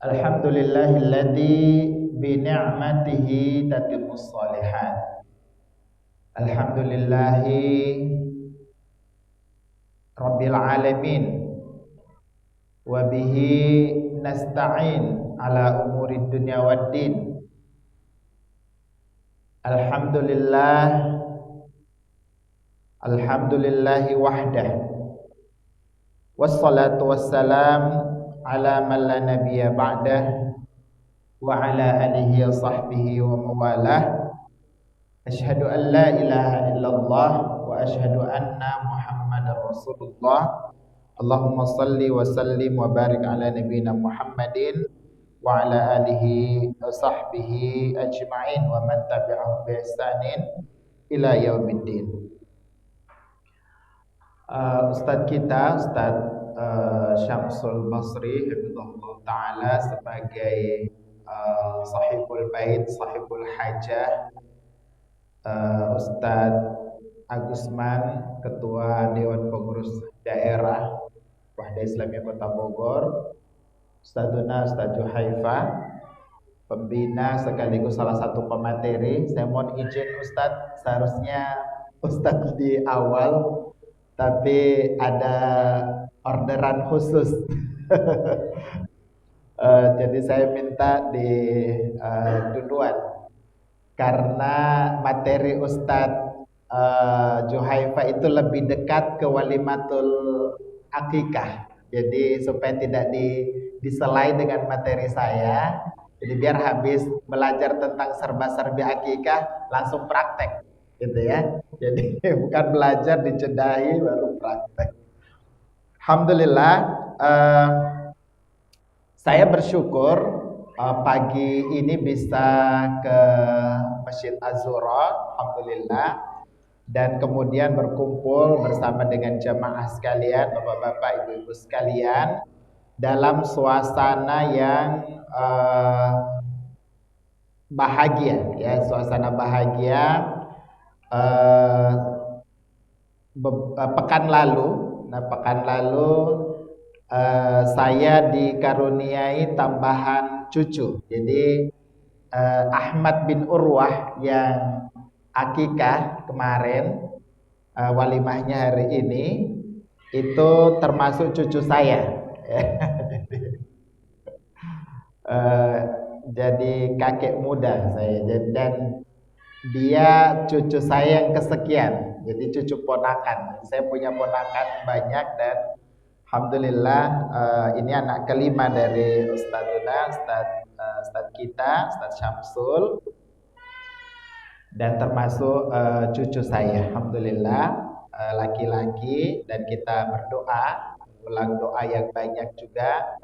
Alhamdulillahilladzi bi ni'matihi tatimmus shalihat. Alhamdulillahi rabbil alamin wa bihi nasta'in ala umurid dunya waddin. Alhamdulillah alhamdulillahi wahdah. Wassalatu wassalam ala man la nabiyya ba'dah wa ala alihi wa sahbihi wa mawalah. Asyhadu an la ilaha illallah wa asyhadu anna Muhammadar Rasulullah. Allahumma salli wa sallim wa barik ala nabiyyina Muhammadin wa ala alihi wa sahbihi ajma'in wa man tabi'ahum bi ihsanin ila yaumiddin. Ustadz kita, Syamsul Basri hafizahullah taala sebagai sahibul bait, sahibul hajah, Ustadz Agusman, Ketua Dewan Pengurus Daerah Wahda Islamiyah Kota Bogor, Ustadzuna Ustadz Juhaifa, pembina sekaligus salah satu pemateri. Saya mohon izin Ustadz, seharusnya Ustadz di awal, tapi ada orderan khusus. Jadi saya minta di duluan karena materi Ustadz Juhaifa itu lebih dekat ke walimatul akikah. Jadi supaya tidak diselai dengan materi saya. Jadi biar habis belajar tentang serba-serbi akikah langsung praktek gitu ya. Jadi bukan belajar dicedahi baru praktek. Alhamdulillah, saya bersyukur pagi ini bisa ke Masjid Az-Zuhra, alhamdulillah, dan kemudian berkumpul bersama dengan jamaah sekalian, bapak-bapak, ibu-ibu sekalian, dalam suasana yang bahagia, ya, suasana bahagia. Pekan lalu saya dikaruniai tambahan cucu. Jadi Ahmad bin Urwah yang akikah kemarin, walimahnya hari ini, itu termasuk cucu saya. Jadi kakek muda saya, dan dia cucu saya yang kesekian, jadi cucu ponakan. Saya punya ponakan banyak dan alhamdulillah ini anak kelima dari Ustadzuna, Ustadz kita, Ustadz Syamsul, dan termasuk cucu saya, alhamdulillah, laki-laki. Dan kita berdoa, ulang doa yang banyak juga,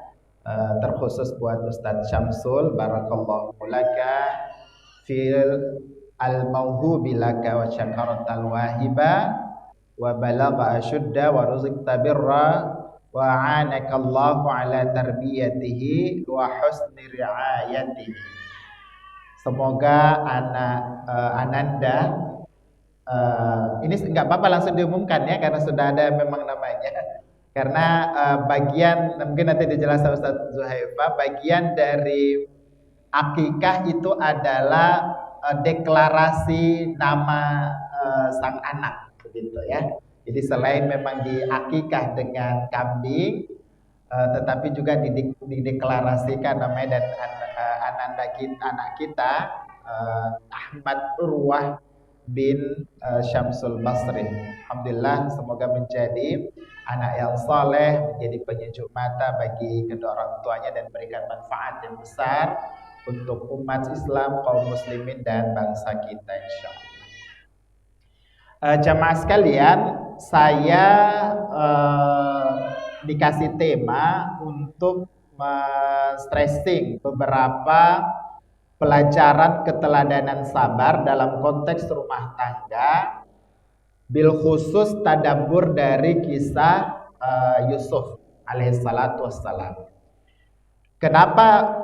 terkhusus buat Ustadz Syamsul, barakallahu laka fil al-mauhubi laka wa syakaratal wahiba wa balagha asyudda wa rizqta birra wa anakallahu ala tarbiyatihi wa husni riayatihi. Semoga Ananda, ini enggak apa-apa langsung diumumkan ya, karena sudah ada memang namanya. Karena bagian, mungkin nanti dijelaskan Ustaz Zuhaifa, bagian dari akikah itu adalah deklarasi nama sang anak, begitu ya. Jadi selain memang diakikah dengan kambing, tetapi juga dideklarasikan namanya, dan anak kita Ahmad Urwah bin Syamsul Basri. Alhamdulillah, semoga menjadi anak yang saleh, menjadi penyejuk mata bagi kedua orang tuanya dan berikan manfaat yang besar untuk umat Islam, kaum muslimin, dan bangsa kita insyaallah. Jamaah sekalian, saya dikasih tema untuk stressing beberapa pelajaran keteladanan sabar dalam konteks rumah tangga, bil khusus tadabbur dari kisah Yusuf alaihissalatu wassalam. Kenapa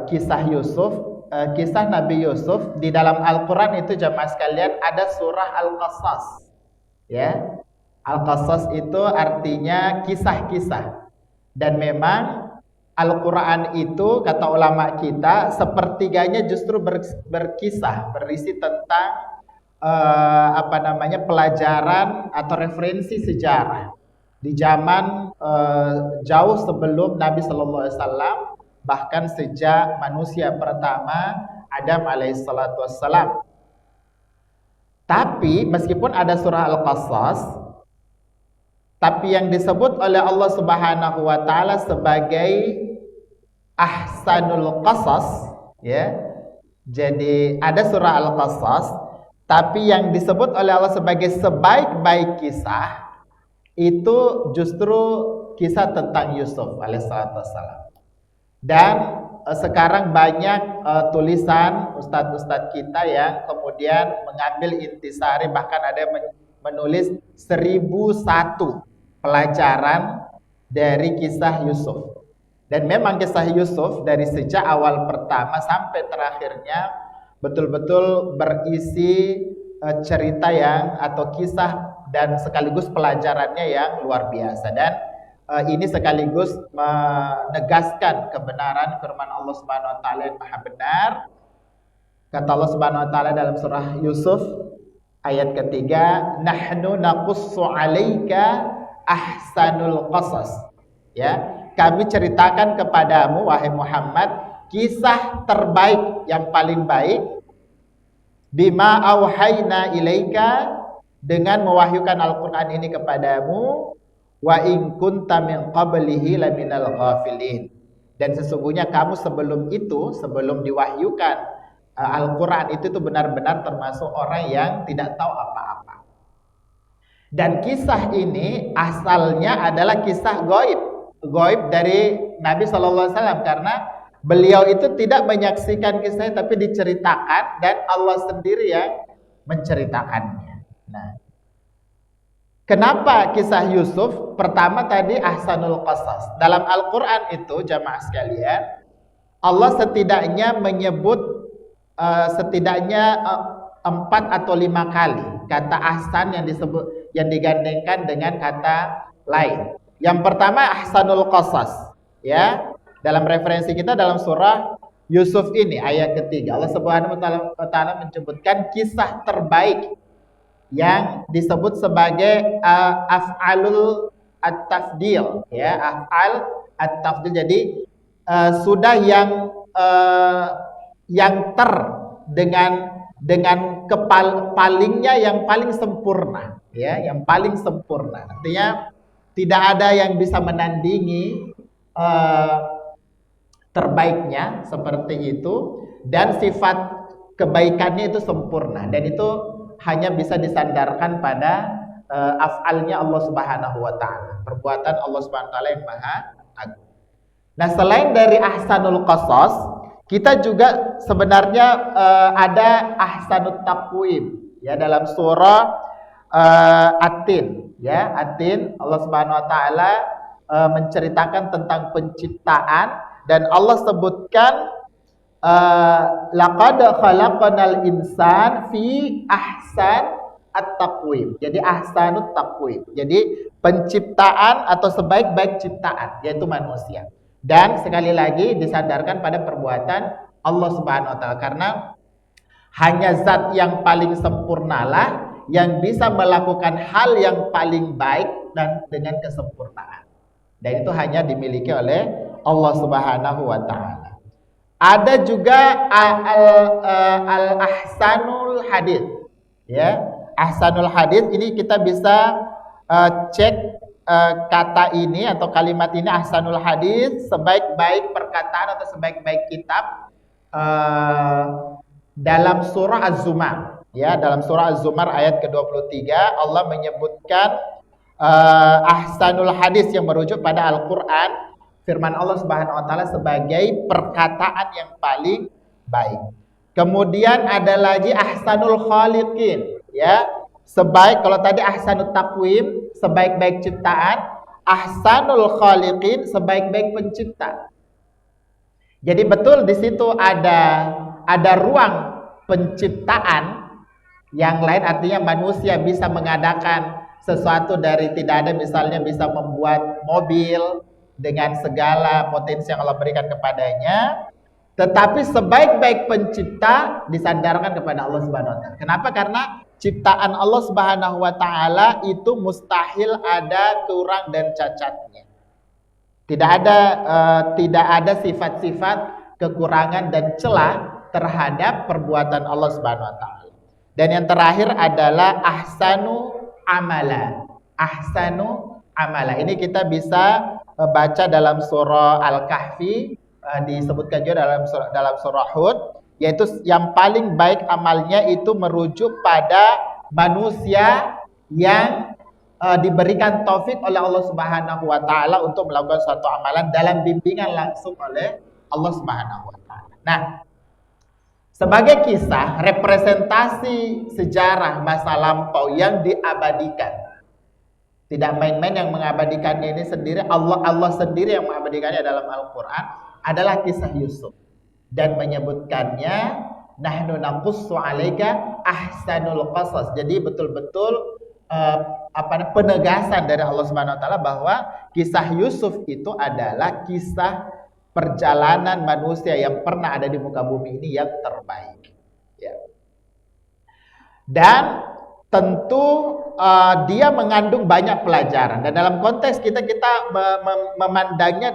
kisah Yusuf? Kisah Nabi Yusuf di dalam Al-Quran itu, jamaah sekalian, ada surah Al-Qasas, ya. Al-Qasas itu artinya kisah-kisah, dan memang Al-Quran itu kata ulama kita sepertiganya justru berkisah, berisi tentang pelajaran atau referensi sejarah di zaman jauh sebelum Nabi Sallallahu Alaihi Wasallam, bahkan sejak manusia pertama Adam alaihissalatu wassalam. Tapi meskipun ada surah Al-Qasas, tapi yang disebut oleh Allah Subhanahu wa taala sebagai ahsanul qasas, ya. Jadi ada surah Al-Qasas, tapi yang disebut oleh Allah sebagai sebaik-baik kisah itu justru kisah tentang Yusuf alaihissalatu wassalam. Dan sekarang banyak tulisan ustadz-ustadz kita yang kemudian mengambil intisari, bahkan ada yang menulis 1001 pelajaran dari kisah Yusuf. Dan memang kisah Yusuf dari sejak awal pertama sampai terakhirnya betul-betul berisi cerita yang atau kisah dan sekaligus pelajarannya yang luar biasa. Dan ini sekaligus menegaskan kebenaran firman Allah Subhanahu wa taala yang maha benar. Kata Allah Subhanahu wa taala dalam surah Yusuf ayat ketiga, nahnu naqussu 'alaika ahsanul qasas. Ya, kami ceritakan kepadamu wahai Muhammad kisah terbaik yang paling baik, bima auhayna ilaika, dengan mewahyukan Al-Qur'an ini kepadamu, wa in kunta min qablihi laminal ghafilin, dan sesungguhnya kamu sebelum itu, sebelum diwahyukan Al-Quran itu tuh benar-benar termasuk orang yang tidak tahu apa-apa. Dan kisah ini asalnya adalah kisah goib dari Nabi SAW, karena beliau itu tidak menyaksikan kisahnya tapi diceritakan dan Allah sendiri yang menceritakannya. Nah, kenapa kisah Yusuf? Pertama tadi ahsanul qasas. Dalam Al-Quran itu jamaah sekalian, Allah setidaknya menyebut setidaknya 4 atau 5 kali kata ahsan yang disebut, yang digandengkan dengan kata lain. Yang pertama ahsanul qasas, ya. Dalam referensi kita dalam surah Yusuf ini ayat ketiga, Allah Subhanahu wa taala menyebutkan kisah terbaik yang disebut sebagai af'alul at-tafdil, ya, af'al at-tafdil. Jadi sudah yang dengan palingnya yang paling sempurna, ya, yang paling sempurna. Artinya tidak ada yang bisa menandingi terbaiknya seperti itu, dan sifat kebaikannya itu sempurna, dan itu hanya bisa disandarkan pada af'alnya Allah Subhanahu wa taala, perbuatan Allah Subhanahu wa taala yang maha agung. Nah, selain dari ahsanul qasas, kita juga sebenarnya ada ahsanut taqwim, ya, dalam surah At-Tin, ya, At-Tin, Allah Subhanahu wa taala menceritakan tentang penciptaan, dan Allah sebutkan laqad khalaqnal insan fi ahsan at-taqwim. Jadi ahsanut taqwim. Jadi penciptaan atau sebaik-baik ciptaan, yaitu manusia. Dan sekali lagi disandarkan pada perbuatan Allah Subhanahu wa taala, karena hanya zat yang paling sempurnalah yang bisa melakukan hal yang paling baik dan dengan kesempurnaan. Dan itu hanya dimiliki oleh Allah Subhanahu wa taala. Ada juga al-ahsanul hadits, ya. Ahsanul hadits ini kita bisa cek kata ini atau kalimat ini, ahsanul hadits, sebaik-baik perkataan atau sebaik-baik kitab, dalam surah Az-Zumar, ya, dalam surah Az-Zumar ayat ke-23 Allah menyebutkan ahsanul hadits yang merujuk pada Al-Qur'an, firman Allah Subhanahu wa taala sebagai perkataan yang paling baik. Kemudian ada lagi ahsanul khaliqin, ya. Kalau tadi ahsanut taqwim, sebaik-baik ciptaan, ahsanul khaliqin, sebaik-baik pencipta. Jadi betul di situ ada ruang penciptaan yang lain, artinya manusia bisa mengadakan sesuatu dari tidak ada, misalnya bisa membuat mobil, dengan segala potensi yang Allah berikan kepadanya. Tetapi sebaik-baik pencipta disandarkan kepada Allah Subhanahu wa taala. Kenapa? Karena ciptaan Allah Subhanahu wa taala itu mustahil ada kurang dan cacatnya. Tidak ada sifat-sifat kekurangan dan celah terhadap perbuatan Allah Subhanahu wa taala. Dan yang terakhir adalah ahsanu amala. Ahsanu amala. Ini kita bisa baca dalam surah Al-Kahfi, disebutkan juga dalam surah Hud, yaitu yang paling baik amalnya itu merujuk pada manusia yang diberikan taufik oleh Allah Subhanahu wa taala untuk melakukan suatu amalan dalam bimbingan langsung oleh Allah Subhanahu wa taala. Nah, sebagai kisah representasi sejarah masa lampau yang diabadikan. Tidak main-main yang mengabadikannya ini sendiri, Allah sendiri yang mengabadikannya dalam Al-Qur'an adalah kisah Yusuf dan menyebutkannya nahnu naqussu 'alaika ahsanul qasas. Jadi betul-betul penegasan dari Allah Subhanahu wa taala bahwa kisah Yusuf itu adalah kisah perjalanan manusia yang pernah ada di muka bumi ini yang terbaik. Ya. Dan tentu dia mengandung banyak pelajaran, dan dalam konteks kita memandangnya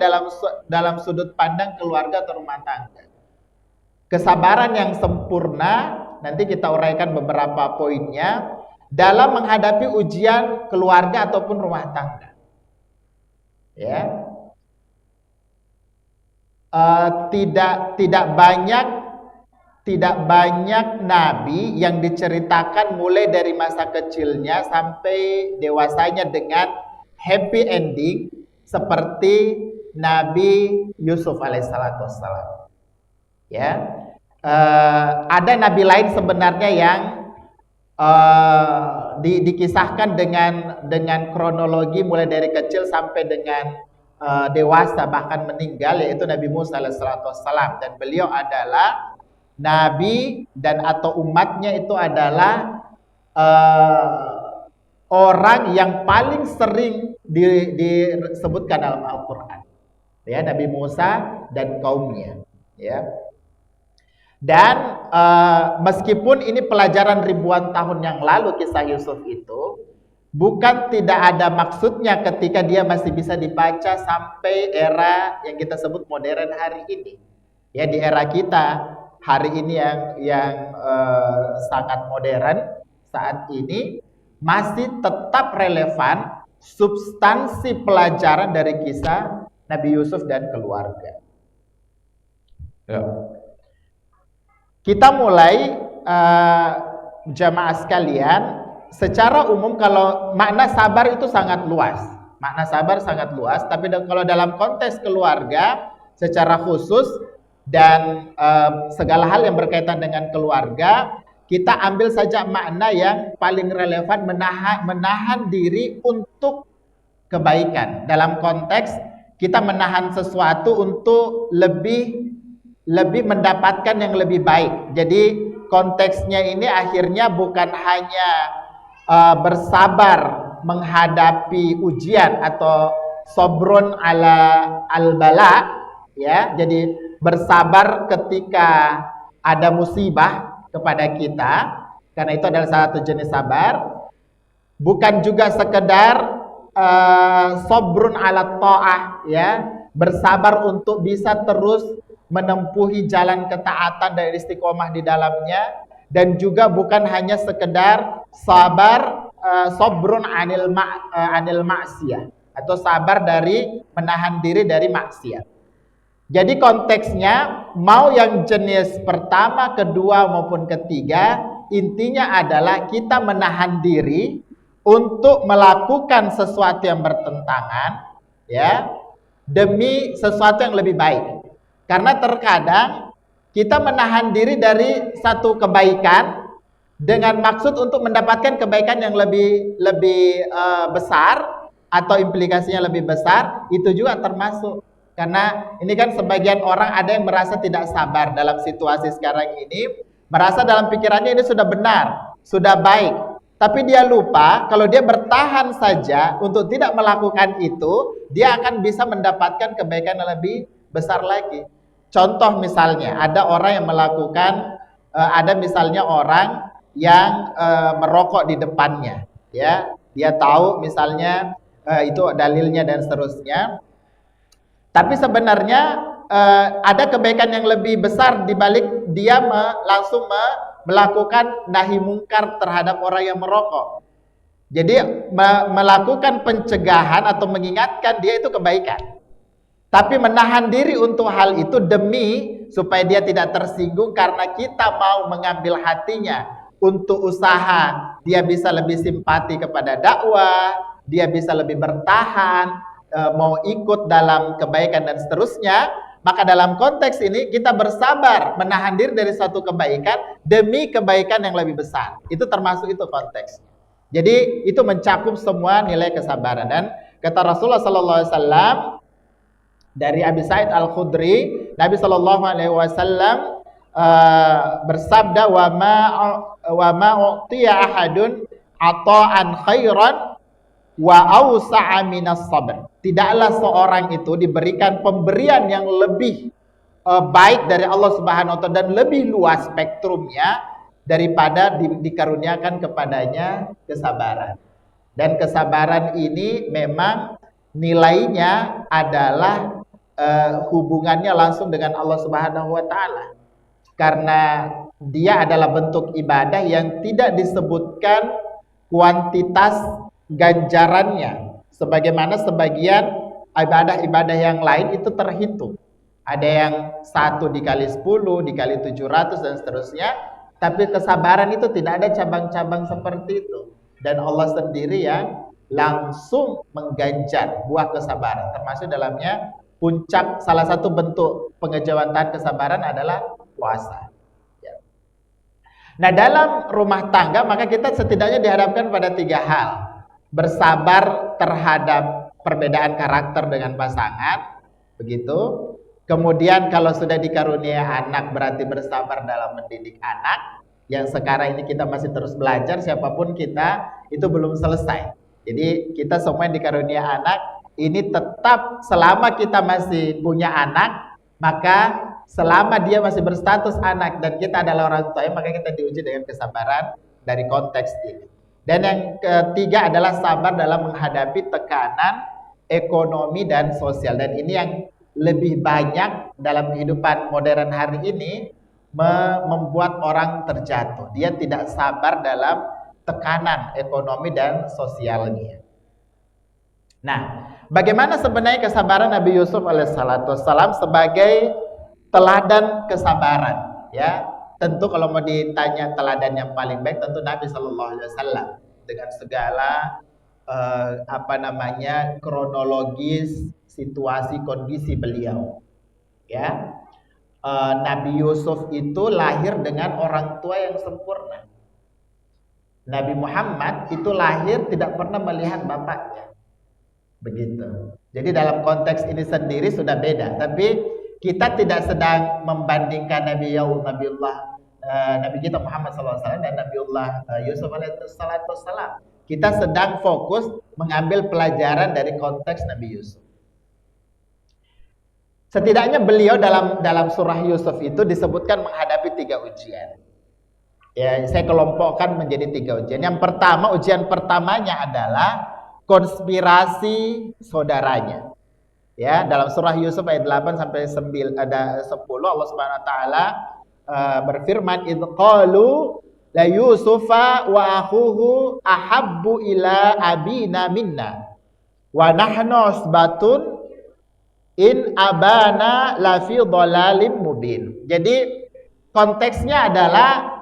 dalam sudut pandang keluarga atau rumah tangga. Kesabaran yang sempurna, nanti kita uraikan beberapa poinnya dalam menghadapi ujian keluarga ataupun rumah tangga. Ya. Tidak banyak nabi yang diceritakan mulai dari masa kecilnya sampai dewasanya dengan happy ending seperti Nabi Yusuf alaihissalatu wassalam. Ya, ada nabi lain sebenarnya yang dikisahkan dengan kronologi mulai dari kecil sampai dengan dewasa bahkan meninggal, yaitu Nabi Musa alaihissalatu wassalam, dan beliau adalah nabi dan atau umatnya itu adalah orang yang paling sering disebutkan dalam Al-Qur'an. Ya, Nabi Musa dan kaumnya, ya. Dan meskipun ini pelajaran ribuan tahun yang lalu kisah Yusuf itu, bukan tidak ada maksudnya ketika dia masih bisa dibaca sampai era yang kita sebut modern hari ini. Ya, di era kita hari ini yang sangat modern saat ini masih tetap relevan substansi pelajaran dari kisah Nabi Yusuf dan keluarga. Ya. Kita mulai jamaah sekalian, secara umum kalau makna sabar itu sangat luas. Makna sabar sangat luas, tapi kalau dalam konteks keluarga secara khusus dan segala hal yang berkaitan dengan keluarga, kita ambil saja makna yang paling relevan, menahan diri untuk kebaikan. Dalam konteks kita menahan sesuatu untuk lebih mendapatkan yang lebih baik. Jadi konteksnya ini akhirnya bukan hanya bersabar menghadapi ujian atau sobrun ala al-bala, ya. Jadi bersabar ketika ada musibah kepada kita, karena itu adalah salah satu jenis sabar. Bukan juga sekedar sobrun ala ta'ah, ya, bersabar untuk bisa terus menempuhi jalan ketaatan dan istiqomah di dalamnya, dan juga bukan hanya sekedar sabar sobrun anil maksiyah atau sabar dari menahan diri dari maksiat. Jadi konteksnya mau yang jenis pertama, kedua maupun ketiga, intinya adalah kita menahan diri untuk melakukan sesuatu yang bertentangan, ya, demi sesuatu yang lebih baik. Karena terkadang kita menahan diri dari satu kebaikan dengan maksud untuk mendapatkan kebaikan yang lebih besar atau implikasinya lebih besar, itu juga termasuk. Karena ini kan sebagian orang ada yang merasa tidak sabar dalam situasi sekarang ini, merasa dalam pikirannya ini sudah benar, sudah baik, Tapi dia lupa kalau dia bertahan saja untuk tidak melakukan itu, dia akan bisa mendapatkan kebaikan yang lebih besar lagi. Contoh misalnya, ada orang yang melakukan, ada misalnya orang yang merokok di depannya, ya, dia tahu misalnya itu dalilnya dan seterusnya. Tapi sebenarnya ada kebaikan yang lebih besar di balik dia langsung melakukan nahi mungkar terhadap orang yang merokok. Jadi melakukan pencegahan atau mengingatkan dia itu kebaikan. Tapi menahan diri untuk hal itu demi supaya dia tidak tersinggung karena kita mau mengambil hatinya untuk usaha, dia bisa lebih simpati kepada dakwah, dia bisa lebih bertahan, mau ikut dalam kebaikan dan seterusnya. Maka dalam konteks ini kita bersabar menahan diri dari satu kebaikan demi kebaikan yang lebih besar. Itu termasuk itu konteks. Jadi itu mencakup semua nilai kesabaran. Dan kata Rasulullah sallallahu alaihi wasallam dari Abi Sa'id Al-Khudri, Nabi sallallahu alaihi wasallam bersabda, wa ma u'tiya ahadun ata'an khairan wa awsa'a minas sabr. Tidaklah seorang itu diberikan pemberian yang lebih baik dari Allah Subhanahu wa taala dan lebih luas spektrumnya daripada dikaruniakan kepadanya kesabaran. Dan kesabaran ini memang nilainya adalah hubungannya langsung dengan Allah Subhanahu wa taala. Karena dia adalah bentuk ibadah yang tidak disebutkan kuantitas ganjarannya, sebagaimana sebagian ibadah-ibadah yang lain itu terhitung. Ada yang 1 dikali 10, dikali 700 dan seterusnya. Tapi kesabaran itu tidak ada cabang-cabang seperti itu. Dan Allah sendiri yang langsung mengganjar buah kesabaran. Termasuk dalamnya puncak, salah satu bentuk pengejawantahan kesabaran adalah puasa. Nah, dalam rumah tangga maka kita setidaknya dihadapkan pada 3 hal. Bersabar terhadap perbedaan karakter dengan pasangan, begitu. Kemudian kalau sudah dikarunia anak berarti bersabar dalam mendidik anak. Yang sekarang ini kita masih terus belajar, siapapun kita itu belum selesai. Jadi kita semua yang dikarunia anak ini tetap selama kita masih punya anak, maka selama dia masih berstatus anak dan kita adalah orang tua, maka kita diuji dengan kesabaran dari konteks ini. Dan yang ketiga adalah sabar dalam menghadapi tekanan ekonomi dan sosial. Dan ini yang lebih banyak dalam kehidupan modern hari ini membuat orang terjatuh. Dia tidak sabar dalam tekanan ekonomi dan sosialnya. Nah, bagaimana sebenarnya kesabaran Nabi Yusuf alaihissalam sebagai teladan kesabaran? Ya, tentu kalau mau ditanya teladan yang paling baik, tentu Nabi Shallallahu Alaihi Wasallam dengan segala kronologis situasi kondisi beliau. Ya, Nabi Yusuf itu lahir dengan orang tua yang sempurna. Nabi Muhammad itu lahir tidak pernah melihat bapaknya. Begitu. Jadi dalam konteks ini sendiri sudah beda. Tapi kita tidak sedang membandingkan Nabi kita Muhammad SAW dan Nabiullah Yusuf alaihissalam. Kita sedang fokus mengambil pelajaran dari konteks Nabi Yusuf. Setidaknya beliau dalam surah Yusuf itu disebutkan menghadapi 3 ujian. Ya, saya kelompokkan menjadi 3 ujian. Yang pertama, ujian pertamanya adalah konspirasi saudaranya. Ya, dalam surah Yusuf ayat 8 sampai 9 ada 10 Allah Subhanahu wa taala berfirman, "Idz qalu la Yusufa wa akhuhu ahabbu ila abina minna wa nahnu usbatun in abana lafi dhalalim mubin." Jadi konteksnya adalah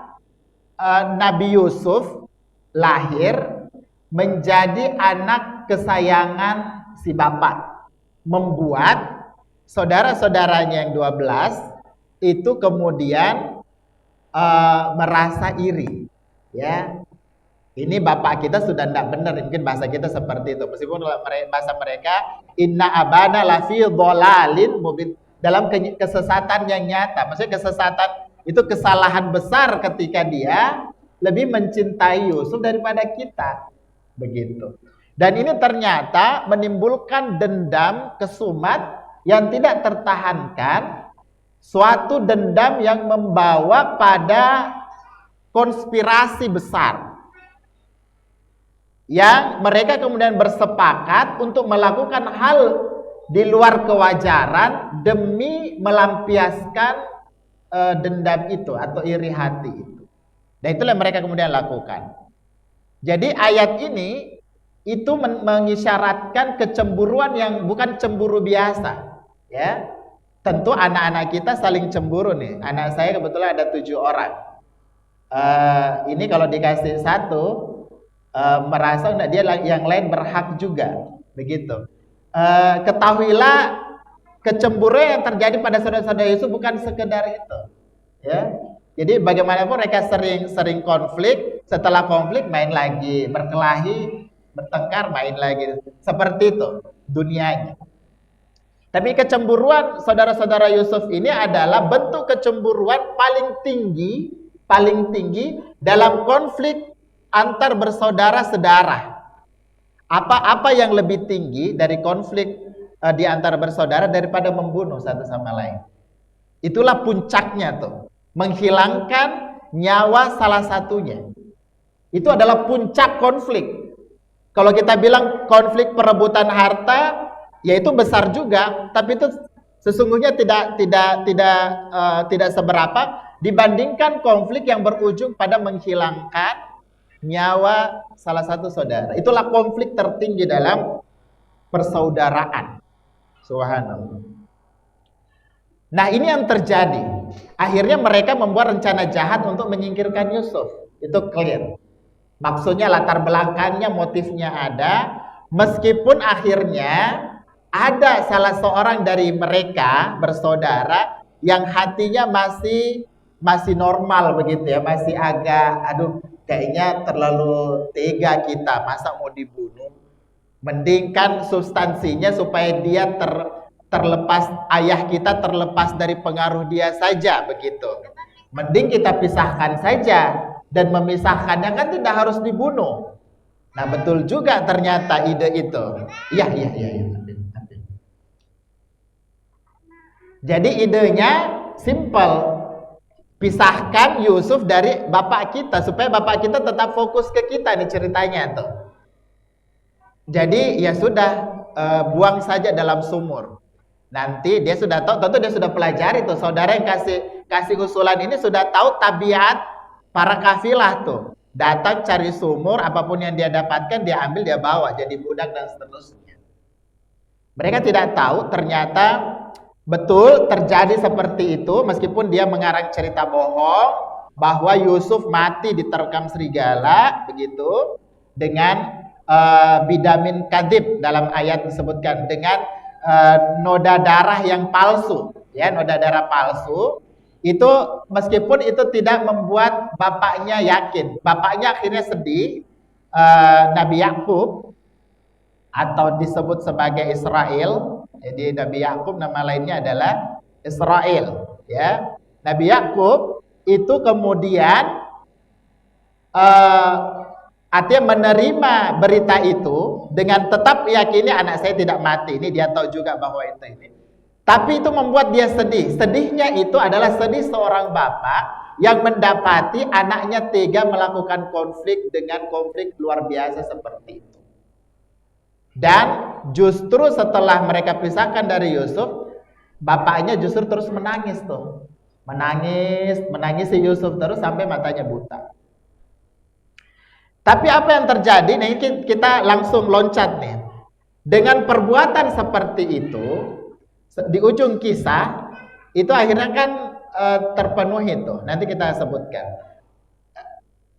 Nabi Yusuf lahir menjadi anak kesayangan si bapak, membuat saudara-saudaranya yang 12 itu kemudian merasa iri. Ya, ini bapak kita sudah tidak benar, mungkin bahasa kita seperti itu. Meskipun bahasa mereka inna abana lafi dhalalin mubin, dalam kesesatan yang nyata. Maksudnya kesesatan itu kesalahan besar ketika dia lebih mencintai Yusuf daripada kita. Begitu. Dan ini ternyata menimbulkan dendam kesumat yang tidak tertahankan, suatu dendam yang membawa pada konspirasi besar yang mereka kemudian bersepakat untuk melakukan hal di luar kewajaran demi melampiaskan dendam itu atau iri hati itu. Dan itulah yang mereka kemudian lakukan. Jadi ayat ini itu mengisyaratkan kecemburuan yang bukan cemburu biasa, ya. Tentu anak-anak kita saling cemburu nih. Anak saya kebetulan ada 7 orang. Ini kalau dikasih satu, merasa enggak dia yang lain berhak juga, begitu. Ketahuilah kecemburuan yang terjadi pada saudara-saudara Yusuf bukan sekedar itu, ya. Jadi bagaimanapun mereka sering konflik, setelah konflik main lagi, berkelahi, bertengkar, main lagi. Seperti itu dunianya. Tapi kecemburuan saudara-saudara Yusuf ini adalah bentuk kecemburuan paling tinggi dalam konflik antar bersaudara sedarah. Apa yang lebih tinggi dari konflik di antara bersaudara daripada membunuh satu sama lain? Itulah puncaknya tuh. Menghilangkan nyawa salah satunya. Itu adalah puncak konflik. Kalau kita bilang konflik perebutan harta, ya itu besar juga, tapi itu sesungguhnya tidak seberapa dibandingkan konflik yang berujung pada menghilangkan nyawa salah satu saudara. Itulah konflik tertinggi dalam persaudaraan. Subhanallah. Nah, ini yang terjadi. Akhirnya mereka membuat rencana jahat untuk menyingkirkan Yusuf. Itu clear. Maksudnya latar belakangnya, motifnya ada. Meskipun akhirnya ada salah seorang dari mereka bersaudara yang hatinya masih normal begitu ya, masih agak kayaknya terlalu tega kita, masa mau dibunuh. Mending kan substansinya supaya dia terlepas, ayah kita terlepas dari pengaruh dia saja begitu. Mending kita pisahkan saja, dan memisahkannya kan tidak harus dibunuh. Nah, betul juga ternyata ide itu. Iya. Jadi idenya simple. Pisahkan Yusuf dari bapak kita supaya bapak kita tetap fokus ke kita nih ceritanya tuh. Jadi ya sudah, buang saja dalam sumur. Nanti dia sudah tahu, tentu dia sudah pelajari tuh, saudara yang kasih usulan ini sudah tahu tabiat para kafilah tuh. Datang cari sumur, apapun yang dia dapatkan dia ambil, dia bawa jadi budak dan seterusnya. Mereka tidak tahu ternyata betul terjadi seperti itu, meskipun dia mengarang cerita bohong bahwa Yusuf mati diterkam serigala begitu, dengan bidamin kadib dalam ayat disebutkan, dengan noda darah yang palsu, ya, noda darah palsu. Itu meskipun itu tidak membuat bapaknya yakin, bapaknya akhirnya sedih. Nabi Yakub atau disebut sebagai Israel, jadi Nabi Yakub nama lainnya adalah Israel, ya. Nabi Yakub itu kemudian artinya menerima berita itu dengan tetap yakini anak saya tidak mati. Ini dia tahu juga bahwa itu ini. Tapi itu membuat dia sedih. Sedihnya itu adalah sedih seorang bapak yang mendapati anaknya tega melakukan konflik dengan konflik luar biasa seperti itu. Dan justru setelah mereka pisahkan dari Yusuf, bapaknya justru terus menangis tuh. Menangis si Yusuf terus sampai matanya buta. Tapi apa yang terjadi? Nah, kita langsung loncat nih. Dengan perbuatan seperti itu, di ujung kisah itu akhirnya kan terpenuhi itu. Nanti kita sebutkan.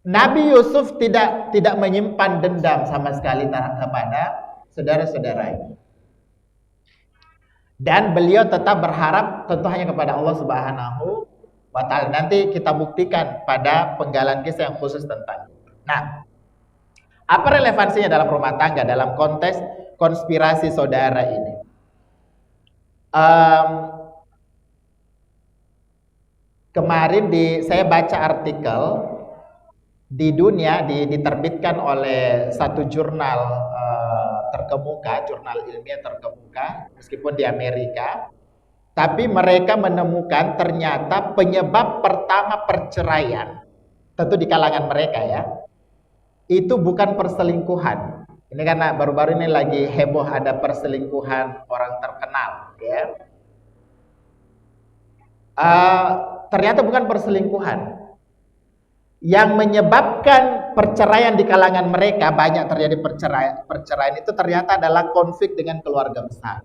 Nabi Yusuf tidak menyimpan dendam sama sekali kepada saudara-saudaranya. Dan beliau tetap berharap tentu hanya kepada Allah Subhanahu wa Ta'ala. Nanti kita buktikan pada penggalan kisah yang khusus tentang. Nah, apa relevansinya dalam rumah tangga, dalam konteks konspirasi saudara ini? Kemarin saya baca artikel di dunia diterbitkan oleh satu jurnal terkemuka, jurnal ilmiah terkemuka, meskipun di Amerika, tapi mereka menemukan ternyata penyebab pertama perceraian, tentu di kalangan mereka ya, itu bukan perselingkuhan. Ini karena baru-baru ini lagi heboh ada perselingkuhan orang terkenal, ya. Ternyata bukan perselingkuhan. Yang menyebabkan perceraian di kalangan mereka, banyak terjadi perceraian itu ternyata adalah konflik dengan keluarga besar.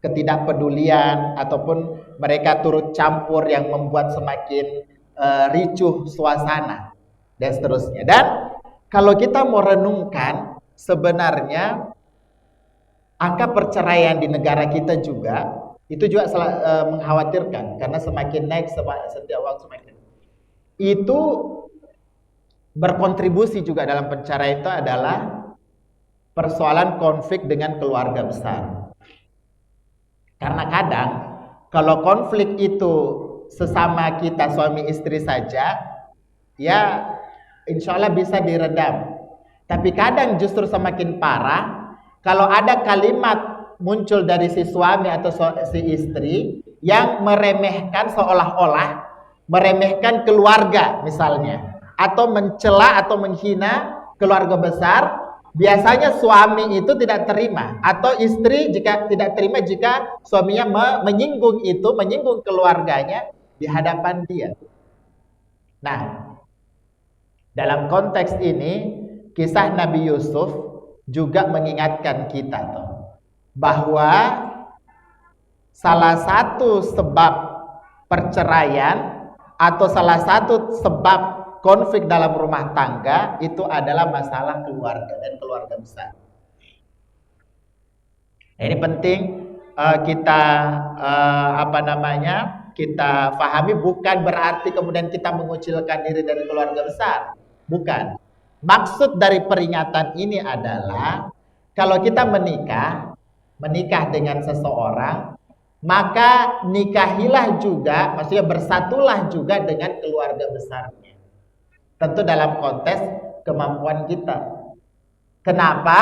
Ketidakpedulian ataupun mereka turut campur yang membuat semakin ricuh suasana dan seterusnya. Dan kalau kita mau renungkan, sebenarnya angka perceraian di negara kita juga itu juga mengkhawatirkan karena semakin naik setiap waktu semakin. Itu berkontribusi juga dalam perceraian itu adalah persoalan konflik dengan keluarga besar. Karena kadang kalau konflik itu sesama kita suami istri saja, ya insya Allah bisa diredam. Tapi kadang justru semakin parah kalau ada kalimat muncul dari si suami atau si istri yang meremehkan, seolah-olah meremehkan keluarga misalnya, atau mencela atau menghina keluarga besar. Biasanya suami itu tidak terima, atau istri jika tidak terima jika suaminya menyinggung keluarganya di hadapan dia. Nah, dalam konteks ini kisah Nabi Yusuf juga mengingatkan kita bahwa salah satu sebab perceraian atau salah satu sebab konflik dalam rumah tangga itu adalah masalah keluarga dan keluarga besar. Ini penting kita kita pahami, bukan berarti kemudian kita mengucilkan diri dari keluarga besar, bukan. Maksud dari peringatan ini adalah kalau kita menikah dengan seseorang, maka nikahilah juga, maksudnya bersatulah juga dengan keluarga besarnya. Tentu dalam konteks kemampuan kita. Kenapa?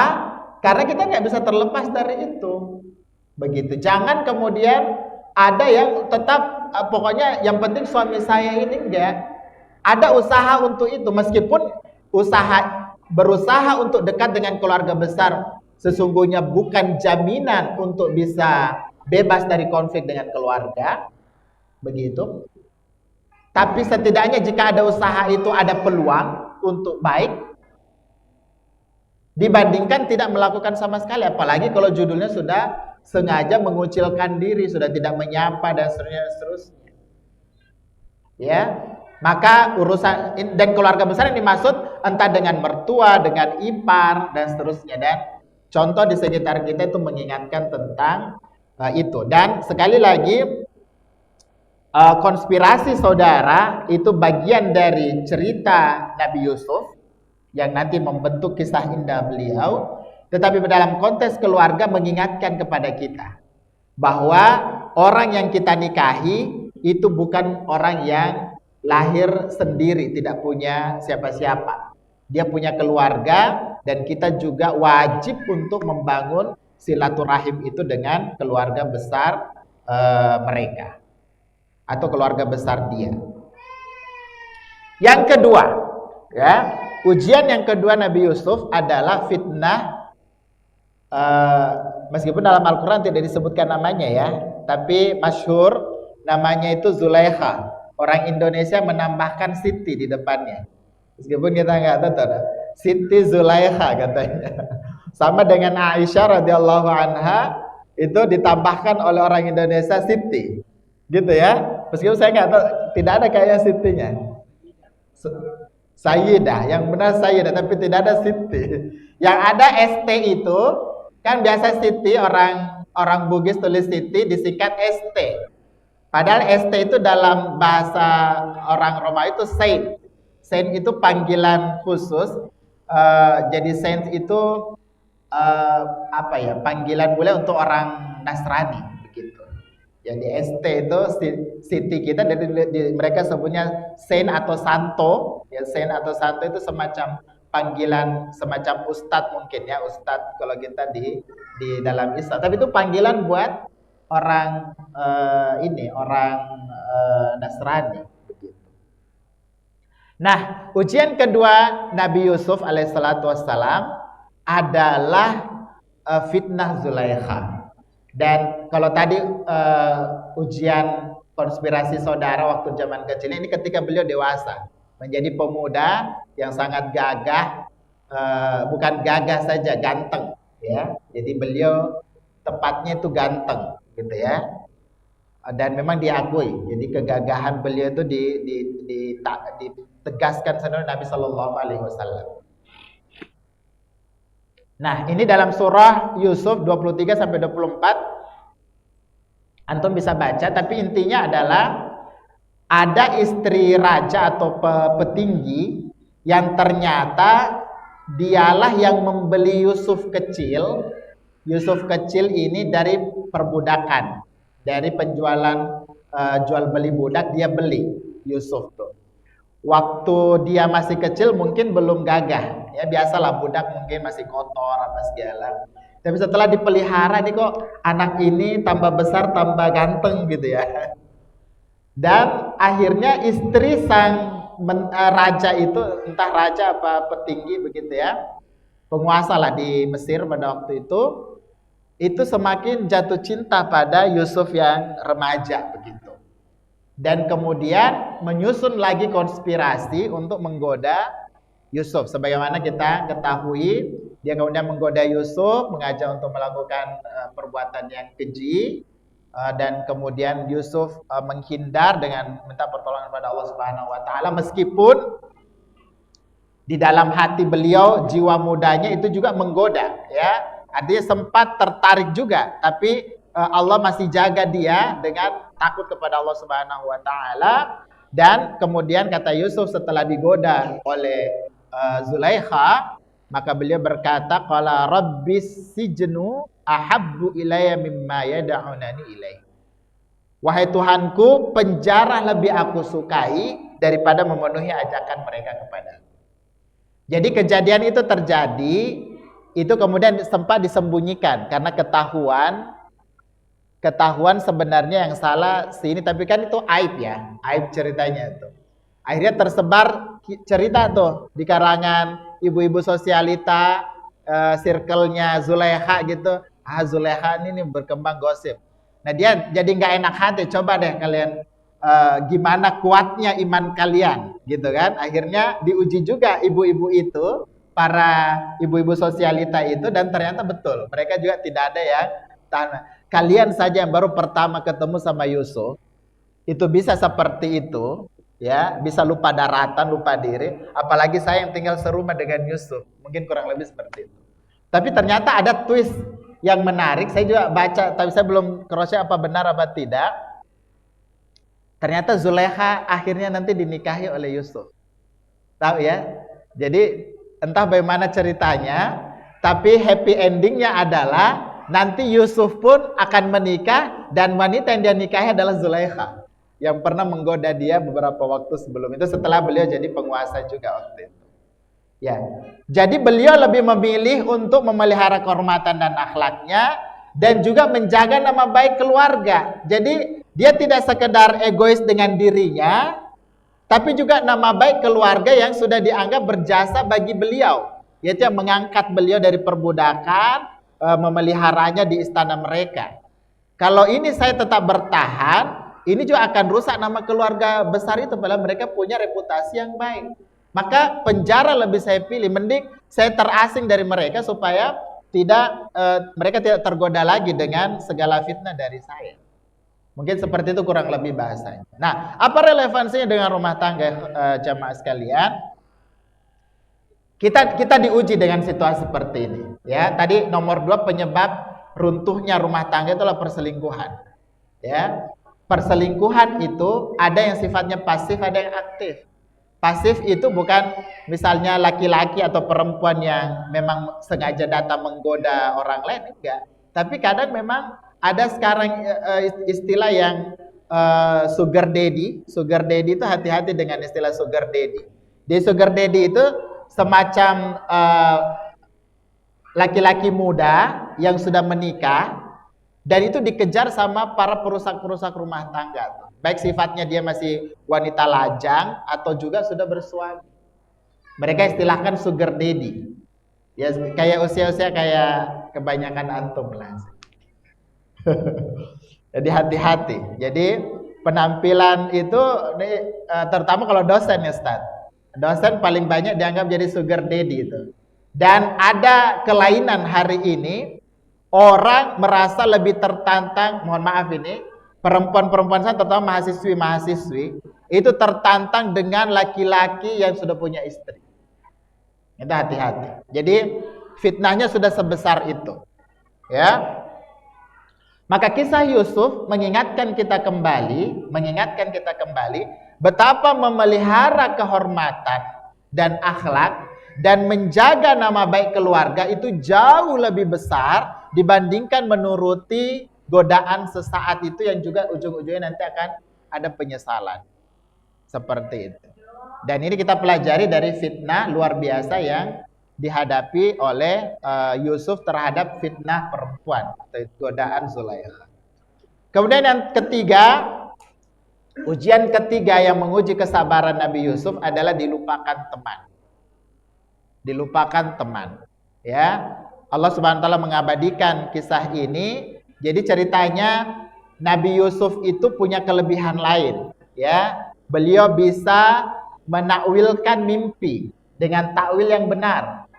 Karena kita nggak bisa terlepas dari itu. Begitu. Jangan kemudian ada yang tetap pokoknya yang penting suami saya ini enggak. Ada usaha untuk itu, meskipun berusaha untuk dekat dengan keluarga besar sesungguhnya bukan jaminan untuk bisa bebas dari konflik dengan keluarga. Begitu. Tapi setidaknya jika ada usaha itu ada peluang untuk baik dibandingkan tidak melakukan sama sekali, apalagi kalau judulnya sudah sengaja mengucilkan diri, sudah tidak menyapa dan seterusnya. Ya, maka urusan dan keluarga besar yang dimaksud entah dengan mertua, dengan ipar dan seterusnya, dan contoh di sekitar kita itu mengingatkan tentang itu. Dan sekali lagi konspirasi saudara itu bagian dari cerita Nabi Yusuf yang nanti membentuk kisah indah beliau, tetapi dalam konteks keluarga mengingatkan kepada kita bahwa orang yang kita nikahi itu bukan orang yang lahir sendiri, tidak punya siapa-siapa. Dia punya keluarga dan kita juga wajib untuk membangun silaturahim itu dengan keluarga besar mereka atau keluarga besar dia. Yang kedua, ya, ujian yang kedua Nabi Yusuf adalah fitnah. Meskipun dalam Al-Quran tidak disebutkan namanya ya, tapi masyhur namanya itu Zulaikha. Orang Indonesia menambahkan Siti di depannya, meskipun kita nggak tahu, Siti Zulaikha katanya. Sama dengan Aisyah radhiyallahu anha itu ditambahkan oleh orang Indonesia Siti, gitu ya. Meskipun saya nggak tahu, tidak ada kayak Sitinya. Sayyidah, yang benar Sayyidah, tapi tidak ada Siti. Yang ada ST itu kan biasa Siti, orang Bugis tulis Siti disingkat ST. Padahal ST itu dalam bahasa orang Roma itu Saint. Saint itu panggilan khusus. Jadi Saint itu panggilan mulia untuk orang Nasrani begitu. Ya di ST itu city kita mereka sebutnya saint atau santo. Ya saint atau santo itu semacam panggilan semacam ustadz mungkin ya, ustadz kalau kita di dalam Islam. Tapi itu panggilan buat orang orang Nasrani begitu. Nah, ujian kedua Nabi Yusuf alaihissalatu wassalam adalah fitnah Zulaikha. Dan kalau tadi ujian konspirasi saudara waktu zaman kecil, ini ketika beliau dewasa, menjadi pemuda yang sangat gagah, bukan gagah saja, ganteng, ya. Jadi beliau tepatnya itu ganteng, gitu ya. Dan memang diakui, jadi kegagahan beliau itu ditegaskan oleh Nabi Shallallahu Alaihi Wasallam. Nah, ini dalam surah Yusuf 23 sampai 24. Antum bisa baca, tapi intinya adalah ada istri raja atau petinggi yang ternyata dialah yang membeli Yusuf kecil. Yusuf kecil ini dari perbudakan, dari penjualan jual beli budak, dia beli Yusuf tuh. Waktu dia masih kecil mungkin belum gagah, ya biasalah budak mungkin masih kotor apa segala. Tapi setelah dipelihara nih kok anak ini tambah besar tambah ganteng gitu ya. Dan akhirnya istri sang raja itu, entah raja apa petinggi begitu ya, penguasa lah di Mesir pada waktu itu semakin jatuh cinta pada Yusuf yang remaja begitu. Dan kemudian menyusun lagi konspirasi untuk menggoda Yusuf. Sebagaimana kita ketahui, dia kemudian menggoda Yusuf, mengajak untuk melakukan perbuatan yang keji, dan kemudian Yusuf menghindar dengan minta pertolongan pada Allah Subhanahu wa taala, meskipun di dalam hati beliau jiwa mudanya itu juga menggoda, ya. Artinya sempat tertarik juga, tapi Allah masih jaga dia dengan takut kepada Allah Subhanahu wa taala. Dan kemudian kata Yusuf setelah digoda oleh Zulaikha, maka beliau berkata, qala rabbis sijnu ahabbu ilayya mimma yad'unani ilaih. Wahai Tuhanku, penjara lebih aku sukai daripada memenuhi ajakan mereka kepada. Jadi kejadian itu terjadi, itu kemudian sempat disembunyikan karena ketahuan sebenarnya yang salah sini, tapi kan itu aib ya, aib ceritanya itu. Akhirnya tersebar cerita tuh di kalangan ibu-ibu sosialita, circle-nya Zulaikha gitu. Zulaikha ini berkembang gosip. Nah dia jadi nggak enak hati, coba deh kalian gimana kuatnya iman kalian gitu kan. Akhirnya diuji juga ibu-ibu itu, para ibu-ibu sosialita itu, dan ternyata betul, mereka juga tidak ada yang kalian saja yang baru pertama ketemu sama Yusuf itu bisa seperti itu, ya, bisa lupa daratan, lupa diri, apalagi saya yang tinggal serumah dengan Yusuf, mungkin kurang lebih seperti itu. Tapi ternyata ada twist yang menarik, saya juga baca, tapi saya belum cross check apa benar apa tidak. Ternyata Zulaikha akhirnya nanti dinikahi oleh Yusuf, tahu ya. Jadi entah bagaimana ceritanya, tapi happy endingnya adalah nanti Yusuf pun akan menikah, dan wanita yang dia nikahi adalah Zulaikha yang pernah menggoda dia beberapa waktu sebelum itu, setelah beliau jadi penguasa juga waktu itu. Ya, jadi beliau lebih memilih untuk memelihara kehormatan dan akhlaknya, dan juga menjaga nama baik keluarga. Jadi dia tidak sekedar egois dengan dirinya, tapi juga nama baik keluarga yang sudah dianggap berjasa bagi beliau, yaitu yang mengangkat beliau dari perbudakan, memeliharanya di istana mereka. Kalau ini saya tetap bertahan, ini juga akan rusak nama keluarga besar itu, padahal mereka punya reputasi yang baik. Maka penjara lebih saya pilih, mending saya terasing dari mereka supaya mereka tidak tergoda lagi dengan segala fitnah dari saya. Mungkin seperti itu kurang lebih bahasanya. Nah, apa relevansinya dengan rumah tangga, jamaah sekalian? Kita diuji dengan situasi seperti ini. Ya, tadi nomor 2 penyebab runtuhnya rumah tangga itulah perselingkuhan. Ya, perselingkuhan itu ada yang sifatnya pasif, ada yang aktif. Pasif itu bukan misalnya laki-laki atau perempuan yang memang sengaja datang menggoda orang lain, enggak. Tapi kadang memang ada sekarang istilah yang sugar daddy. Sugar daddy itu hati-hati dengan istilah sugar daddy. Di sugar daddy itu semacam laki-laki muda yang sudah menikah dan itu dikejar sama para perusak-perusak rumah tangga. Baik sifatnya dia masih wanita lajang atau juga sudah bersuami. Mereka istilahkan sugar daddy. Ya kayak usia-usia kayak kebanyakan antum lah. Jadi hati-hati. Jadi penampilan itu terutama kalau dosen ya Ustaz. Dosen paling banyak dianggap jadi sugar daddy itu. Dan ada kelainan hari ini, orang merasa lebih tertantang, mohon maaf ini, perempuan-perempuan saya terutama mahasiswi-mahasiswi, itu tertantang dengan laki-laki yang sudah punya istri. Itu hati-hati. Jadi fitnahnya sudah sebesar itu. Ya. Maka kisah Yusuf mengingatkan kita kembali betapa memelihara kehormatan dan akhlak dan menjaga nama baik keluarga itu jauh lebih besar dibandingkan menuruti godaan sesaat itu yang juga ujung-ujungnya nanti akan ada penyesalan. Seperti itu. Dan ini kita pelajari dari fitnah luar biasa yang dihadapi oleh Yusuf terhadap fitnah perempuan atau godaan Zulaikha. Kemudian yang ketiga, ujian ketiga yang menguji kesabaran Nabi Yusuf adalah dilupakan teman. Dilupakan teman. Ya, Allah Subhanahu wa taala mengabadikan kisah ini. Jadi ceritanya Nabi Yusuf itu punya kelebihan lain, ya. Beliau bisa menakwilkan mimpi dengan takwil yang benar.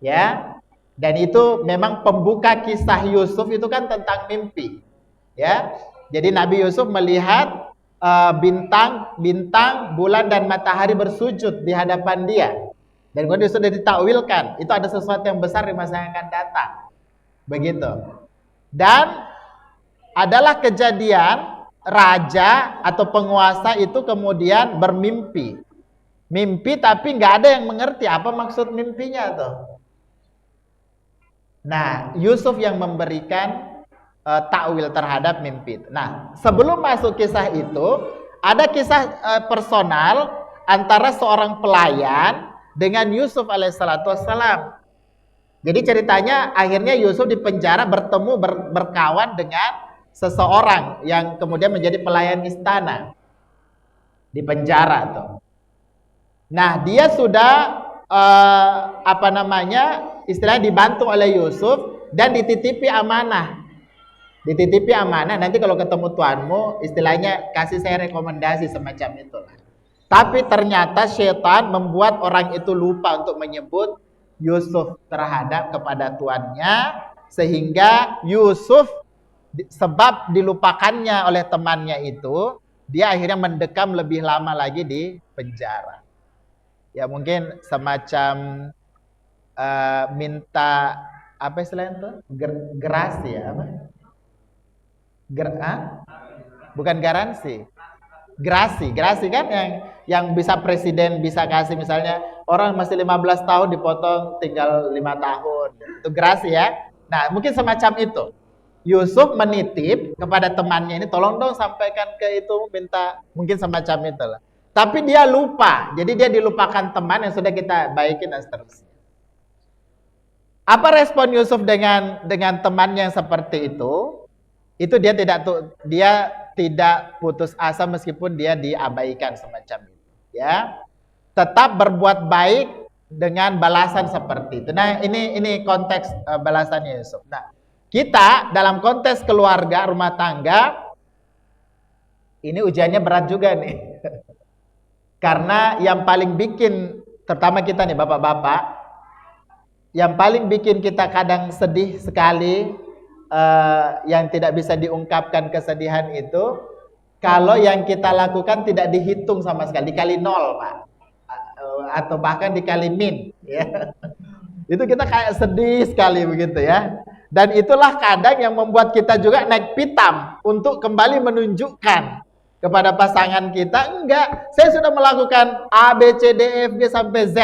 Ya. Dan itu memang pembuka kisah Yusuf itu kan tentang mimpi. Ya. Jadi Nabi Yusuf melihat bintang, bulan dan matahari bersujud di hadapan dia. Dan kemudian sudah ditakwilkan, itu ada sesuatu yang besar di masa yang akan datang. Begitu. Dan adalah kejadian raja atau penguasa itu kemudian bermimpi. Mimpi tapi nggak ada yang mengerti apa maksud mimpinya tuh. Nah, Yusuf yang memberikan takwil terhadap mimpi. Nah, sebelum masuk kisah itu, ada kisah personal antara seorang pelayan dengan Yusuf alaihissalatu wassalam. Jadi ceritanya akhirnya Yusuf di penjara bertemu berkawan dengan seseorang yang kemudian menjadi pelayan istana di penjara tuh. Nah, dia sudah istilahnya dibantu oleh Yusuf dan dititipi amanah. Dititipi amanah, nanti kalau ketemu tuanmu istilahnya kasih saya rekomendasi semacam itulah. Tapi ternyata syaitan membuat orang itu lupa untuk menyebut Yusuf terhadap kepada tuannya, sehingga Yusuf sebab dilupakannya oleh temannya itu, dia akhirnya mendekam lebih lama lagi di penjara. Ya mungkin semacam minta apa istilahnya itu? Gerasi ya apa? Bukan garansi. Gerasi kan yang bisa presiden bisa kasih, misalnya orang masih 15 tahun dipotong tinggal 5 tahun. Itu gerasi ya. Nah, mungkin semacam itu. Yusuf menitip kepada temannya ini, tolong dong sampaikan ke itu, minta mungkin semacam itulah. Tapi dia lupa. Jadi dia dilupakan teman yang sudah kita baikin dan seterusnya. Apa respon Yusuf dengan temannya yang seperti itu? Itu dia tidak putus asa meskipun dia diabaikan semacam itu, ya. Tetap berbuat baik dengan balasan seperti itu. Nah, ini konteks balasannya Yusuf. Nah, kita dalam konteks keluarga, rumah tangga, ini ujiannya berat juga nih. Karena yang paling bikin, terutama kita nih bapak-bapak, yang paling bikin kita kadang sedih sekali, yang tidak bisa diungkapkan kesedihan itu kalau yang kita lakukan tidak dihitung sama sekali, dikali 0 Pak, atau bahkan dikali min ya. Itu kita kayak sedih sekali begitu ya. Dan itulah kadang yang membuat kita juga naik pitam untuk kembali menunjukkan kepada pasangan kita, enggak, saya sudah melakukan A, B, C, D, E, F, G sampai Z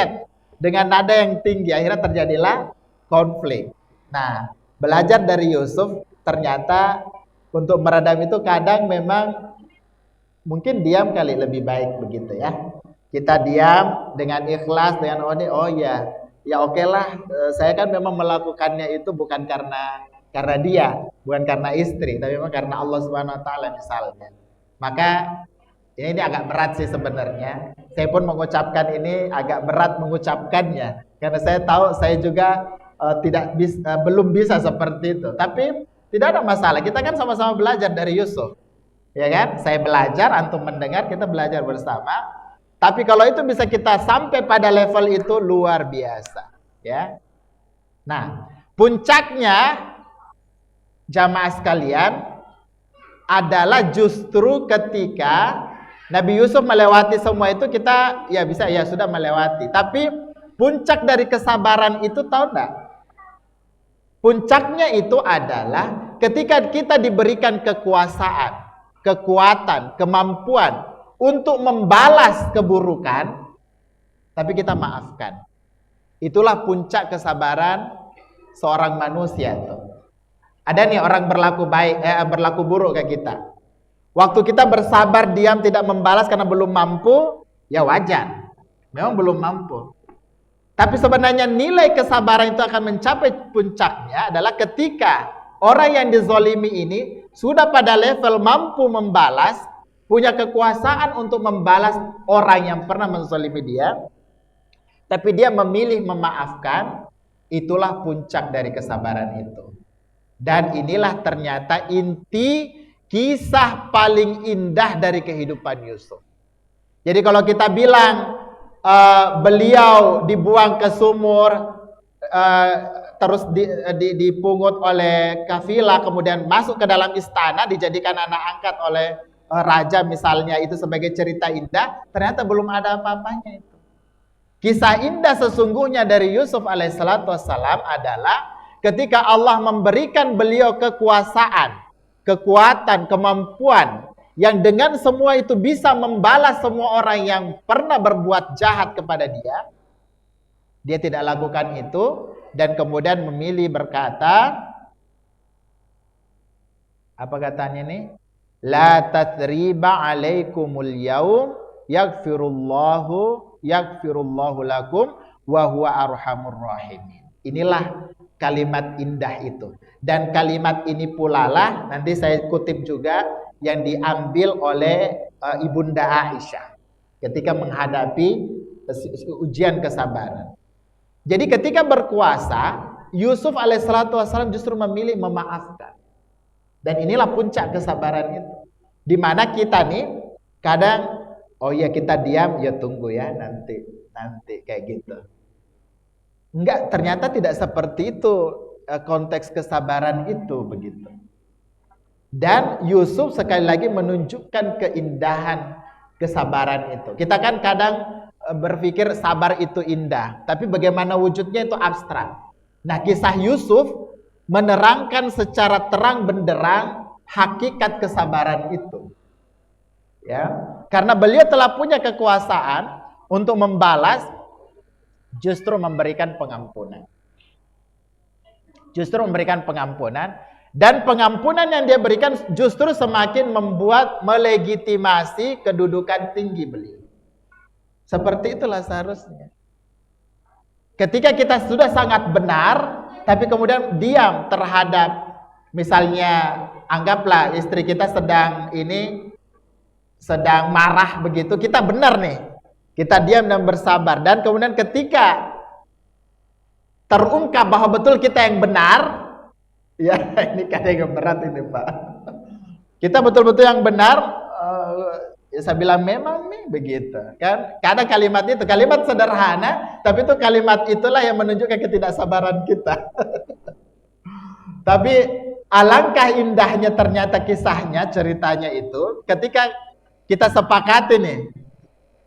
dengan nada yang tinggi. Akhirnya terjadilah konflik. Nah, belajar dari Yusuf, ternyata untuk meredam itu kadang memang mungkin diam kali lebih baik begitu ya. Kita diam dengan ikhlas, dengan oh ya, ya oke lah, saya kan memang melakukannya itu bukan karena dia, bukan karena istri, tapi memang karena Allah Subhanahu wa taala misalnya. Maka ini agak berat sih sebenarnya. Saya pun mengucapkan ini agak berat mengucapkannya karena saya tahu saya juga belum bisa seperti itu. Tapi tidak ada masalah. Kita kan sama-sama belajar dari Yusuf. Ya kan? Saya belajar, antum mendengar, kita belajar bersama. Tapi kalau itu bisa kita sampai pada level itu luar biasa, ya. Nah, puncaknya jamaah sekalian adalah justru ketika Nabi Yusuf melewati semua itu, kita ya bisa ya sudah melewati. Tapi puncak dari kesabaran itu tahu enggak? Puncaknya itu adalah ketika kita diberikan kekuasaan, kekuatan, kemampuan untuk membalas keburukan, tapi kita maafkan. Itulah puncak kesabaran seorang manusia tuh. Ada nih orang berlaku buruk kayak kita. Waktu kita bersabar diam tidak membalas karena belum mampu, ya wajar. Memang belum mampu. Tapi sebenarnya nilai kesabaran itu akan mencapai puncaknya adalah ketika orang yang dizolimi ini sudah pada level mampu membalas, punya kekuasaan untuk membalas orang yang pernah menzolimi dia, tapi dia memilih memaafkan. Itulah puncak dari kesabaran itu. Dan inilah ternyata inti kisah paling indah dari kehidupan Yusuf. Jadi kalau kita bilang beliau dibuang ke sumur, terus dipungut oleh kafilah, kemudian masuk ke dalam istana, dijadikan anak angkat oleh raja misalnya, itu sebagai cerita indah, ternyata belum ada apa-apanya itu. Kisah indah sesungguhnya dari Yusuf alaihissalatu wassalam adalah ketika Allah memberikan beliau kekuasaan, kekuatan, kemampuan yang dengan semua itu bisa membalas semua orang yang pernah berbuat jahat kepada dia. Dia tidak lakukan itu dan kemudian memilih berkata, apa katanya ini? La tathriba alaikumul yaum yaghfirullahu lakum wa huwa arhamur rahimin. Inilah kalimat indah itu. Dan kalimat ini pula lah, nanti saya kutip juga, yang diambil oleh Ibunda Aisyah ketika menghadapi ujian kesabaran. Jadi ketika berkuasa, Yusuf alaihissalatu wassalam justru memilih memaafkan. Dan inilah puncak kesabaran itu. Dimana kita nih kadang, oh ya kita diam, ya tunggu ya nanti kayak gitu. Enggak, ternyata tidak seperti itu konteks kesabaran itu begitu. Dan Yusuf sekali lagi menunjukkan keindahan kesabaran itu. Kita kan kadang berpikir sabar itu indah, tapi bagaimana wujudnya itu abstrak. Nah, kisah Yusuf menerangkan secara terang benderang hakikat kesabaran itu. Ya, karena beliau telah punya kekuasaan untuk membalas, justru memberikan pengampunan. Justru memberikan pengampunan, dan pengampunan yang dia berikan justru semakin membuat melegitimasi kedudukan tinggi beliau. Seperti itulah seharusnya. Ketika kita sudah sangat benar, tapi kemudian diam terhadap, misalnya anggaplah istri kita sedang marah begitu, kita benar nih, kita diam dan bersabar, dan kemudian ketika terungkap bahwa betul kita yang benar, ya ini kadang yang berat ini Pak, kita betul-betul yang benar, ya saya bilang memang nih begitu kan. Kadang kalimat itu kalimat sederhana, tapi itu kalimat itulah yang menunjukkan ketidaksabaran kita. Tapi alangkah indahnya ternyata kisahnya, ceritanya itu ketika kita sepakati nih,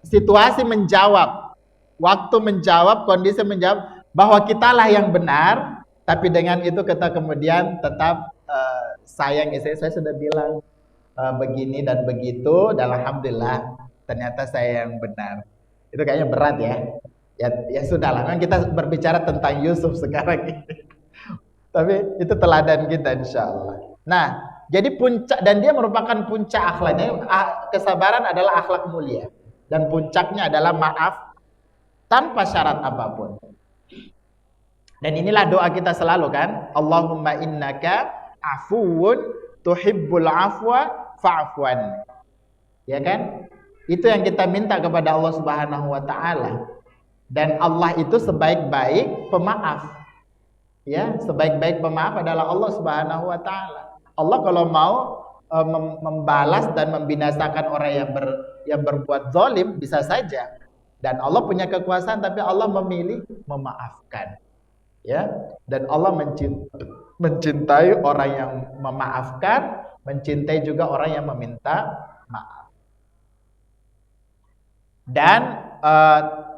situasi menjawab, waktu menjawab, kondisi menjawab bahwa kitalah yang benar, tapi dengan itu kita kemudian tetap sayang istri, saya sudah bilang begini dan begitu, dan alhamdulillah ternyata saya yang benar. Itu kayaknya berat ya. Ya sudahlah, kan kita berbicara tentang Yusuf sekarang ini. Tapi itu teladan kita insya Allah. Nah, jadi puncak, dan dia merupakan puncak akhlaknya. Kesabaran adalah akhlak mulia, dan puncaknya adalah maaf tanpa syarat apapun. Dan inilah doa kita selalu kan, Allahumma innaka afuwun tuhibbul afwa fa'afwan. Ya kan? Itu yang kita minta kepada Allah Subhanahu wa taala. Dan Allah itu sebaik-baik pemaaf. Ya, sebaik-baik pemaaf adalah Allah Subhanahu wa taala. Allah kalau mau membalas dan membinasakan orang yang berbuat zalim bisa saja. Dan Allah punya kekuasaan, tapi Allah memilih memaafkan. Ya, dan Allah mencintai orang yang memaafkan, mencintai juga orang yang meminta maaf. Dan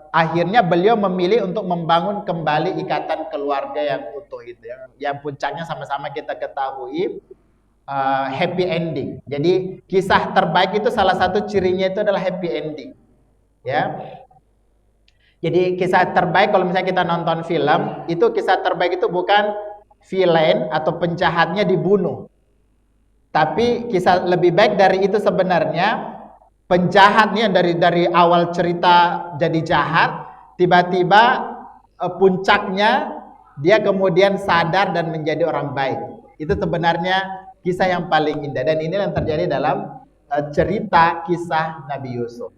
akhirnya beliau memilih untuk membangun kembali ikatan keluarga yang utuh itu, yang puncaknya sama-sama kita ketahui happy ending. Jadi kisah terbaik itu salah satu cirinya itu adalah happy ending. Ya. Jadi kisah terbaik kalau misalnya kita nonton film, itu kisah terbaik itu bukan villain atau penjahatnya dibunuh. Tapi kisah lebih baik dari itu sebenarnya penjahatnya dari awal cerita jadi jahat, tiba-tiba puncaknya dia kemudian sadar dan menjadi orang baik. Itu sebenarnya kisah yang paling indah, dan ini yang terjadi dalam cerita kisah Nabi Yusuf.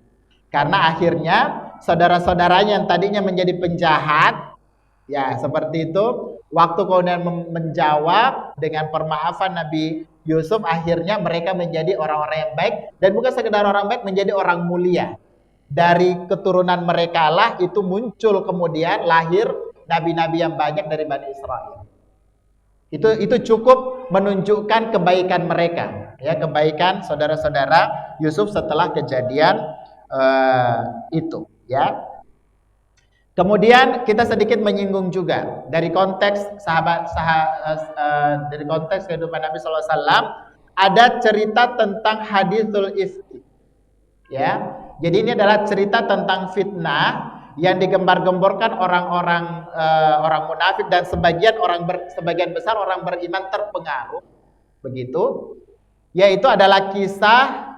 Karena akhirnya saudara-saudaranya yang tadinya menjadi penjahat, ya seperti itu, waktu kemudian menjawab dengan permaafan Nabi Yusuf, akhirnya mereka menjadi orang-orang yang baik, dan bukan sekedar orang baik, menjadi orang mulia. Dari keturunan mereka lah itu muncul kemudian lahir nabi-nabi yang banyak dari Bani Israel. Itu cukup menunjukkan kebaikan mereka, ya, kebaikan saudara-saudara Yusuf setelah kejadian itu, ya. Kemudian kita sedikit menyinggung juga dari konteks dari konteks kehidupan Nabi SAW, ada cerita tentang hadithul ifki, ya. Jadi ini adalah cerita tentang fitnah yang digembar-gemborkan orang-orang orang munafik, dan sebagian besar orang beriman terpengaruh begitu. Yaitu adalah kisah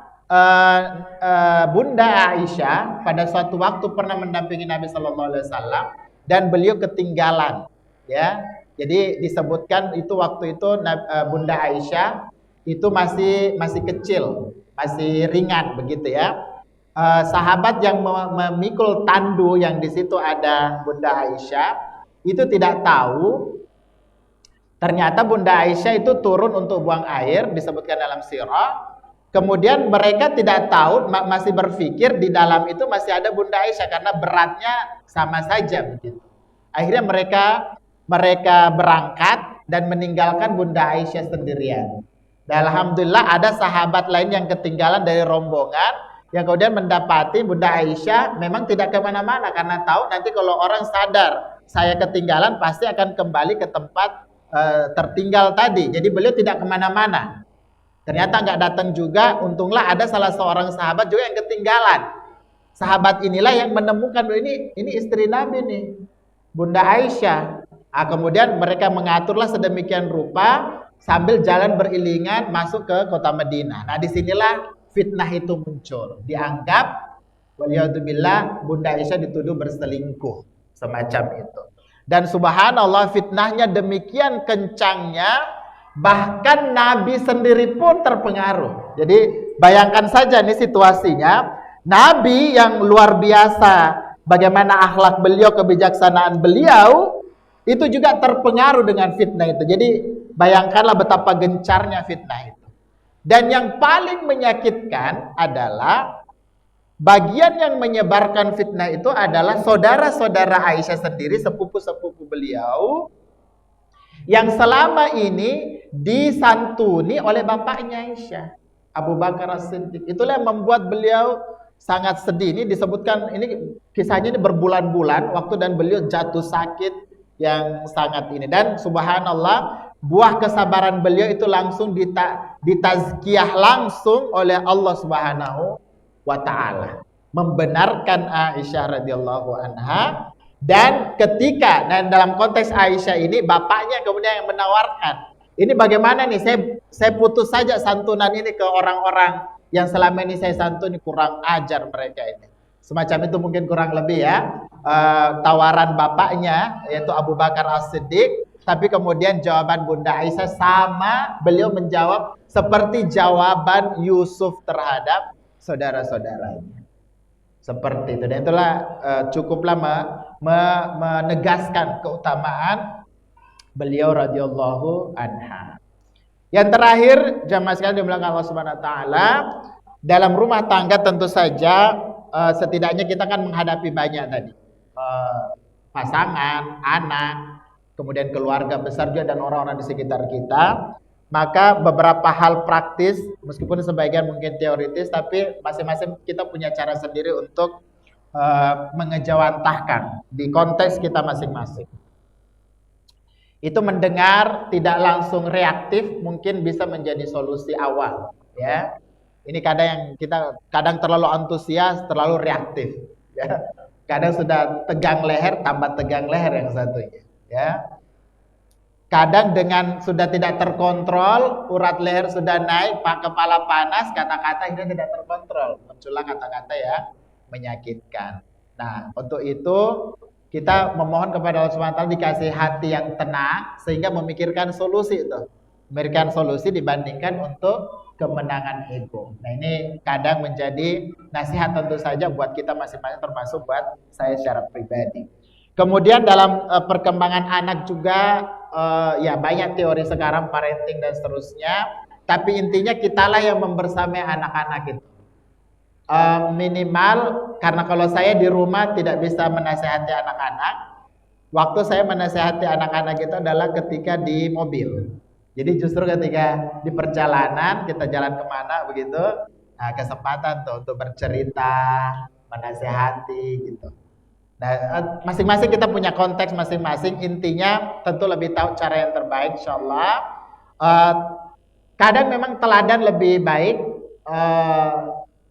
Bunda Aisyah pada suatu waktu pernah mendampingi Nabi Sallallahu Alaihi Wasallam dan beliau ketinggalan, ya. Jadi disebutkan itu waktu itu Bunda Aisyah itu masih kecil, masih ringan begitu, ya. Sahabat yang memikul tandu yang di situ ada Bunda Aisyah itu tidak tahu ternyata Bunda Aisyah itu turun untuk buang air, disebutkan dalam sirah. Kemudian mereka tidak tahu, masih berpikir di dalam itu masih ada Bunda Aisyah karena beratnya sama saja begitu. Akhirnya mereka berangkat dan meninggalkan Bunda Aisyah sendirian. Dan alhamdulillah ada sahabat lain yang ketinggalan dari rombongan yang kemudian mendapati Bunda Aisyah memang tidak kemana-mana, karena tahu nanti kalau orang sadar saya ketinggalan pasti akan kembali ke tempat tertinggal tadi. Jadi beliau tidak kemana-mana. Ternyata nggak datang juga. Untunglah ada salah seorang sahabat juga yang ketinggalan. Sahabat inilah yang menemukan ini istri Nabi nih, Bunda Aisyah. Kemudian mereka mengaturlah sedemikian rupa sambil jalan beriringan masuk ke kota Madinah. Nah, disinilah fitnah itu muncul. Dianggap waliyadzubillah Bunda Aisyah dituduh berselingkuh, semacam itu. Dan subhanallah fitnahnya demikian kencangnya, bahkan Nabi sendiri pun terpengaruh. Jadi bayangkan saja nih situasinya, Nabi yang luar biasa, bagaimana akhlak beliau, kebijaksanaan beliau, itu juga terpengaruh dengan fitnah itu. Jadi bayangkanlah betapa gencarnya fitnah itu. Dan yang paling menyakitkan adalah bagian yang menyebarkan fitnah itu adalah saudara-saudara Aisyah sendiri, sepupu-sepupu beliau, yang selama ini disantuni oleh bapaknya Aisyah, Abu Bakar As-Siddiq. Itulah yang membuat beliau sangat sedih. Ini disebutkan, ini kisahnya ini berbulan-bulan waktu, dan beliau jatuh sakit yang sangat ini. Dan subhanallah, buah kesabaran beliau itu langsung ditazkiyah langsung oleh Allah Subhanahu wa ta'ala, membenarkan Aisyah radhiyallahu anha. Dan dalam konteks Aisyah ini, bapaknya kemudian yang menawarkan, Ini bagaimana nih? Saya putus saja santunan ini ke orang-orang yang selama ini saya santuni, kurang ajar mereka ini. Semacam itu mungkin kurang lebih ya. Tawaran bapaknya yaitu Abu Bakar As-Siddiq, tapi kemudian jawaban Bunda Aisyah sama, beliau menjawab seperti jawaban Yusuf terhadap saudara-saudaranya. Seperti itu. Dan itulah cukuplah menegaskan keutamaan beliau radhiyallahu anha. Yang terakhir, jamaah sekalian dimulakan Allah Subhanahu wa taala, dalam rumah tangga tentu saja setidaknya kita kan menghadapi banyak tadi. Pasangan, anak, kemudian keluarga besar juga dan orang-orang di sekitar kita. Maka beberapa hal praktis, meskipun sebagian mungkin teoritis, tapi masing-masing kita punya cara sendiri untuk mengejawantahkan di konteks kita masing-masing. Itu mendengar tidak langsung reaktif mungkin bisa menjadi solusi awal, ya. Ini kadang yang kita kadang terlalu antusias, terlalu reaktif, ya. Kadang sudah tegang leher, tambah tegang leher yang satunya, ya. Kadang dengan sudah tidak terkontrol, urat leher sudah naik, kepala panas, kata-kata ini tidak terkontrol, muncullah kata-kata yang menyakitkan. Nah, untuk itu kita memohon kepada Allah Subhanahu wa taala dikasih hati yang tenang sehingga memikirkan solusi itu. Memberikan solusi dibandingkan untuk kemenangan ego. Nah, ini kadang menjadi nasihat tentu saja buat kita masing-masing, termasuk buat saya secara pribadi. Kemudian dalam perkembangan anak juga ya banyak teori sekarang parenting dan seterusnya, tapi intinya kitalah yang membersamai anak-anak itu. Minimal karena kalau saya di rumah tidak bisa menasehati anak-anak, waktu saya menasehati anak-anak itu adalah ketika di mobil. Jadi justru ketika di perjalanan kita jalan kemana begitu, nah kesempatan tuh untuk bercerita, menasehati gitu. Nah, masing-masing kita punya konteks masing-masing. Intinya tentu lebih tahu cara yang terbaik, insyaallah. Kadang memang teladan lebih baik.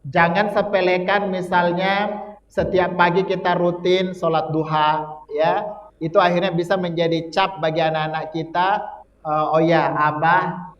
Jangan sepelekan misalnya setiap pagi kita rutin sholat duha, ya. Itu akhirnya bisa menjadi cap bagi anak-anak kita. Oh ya, abah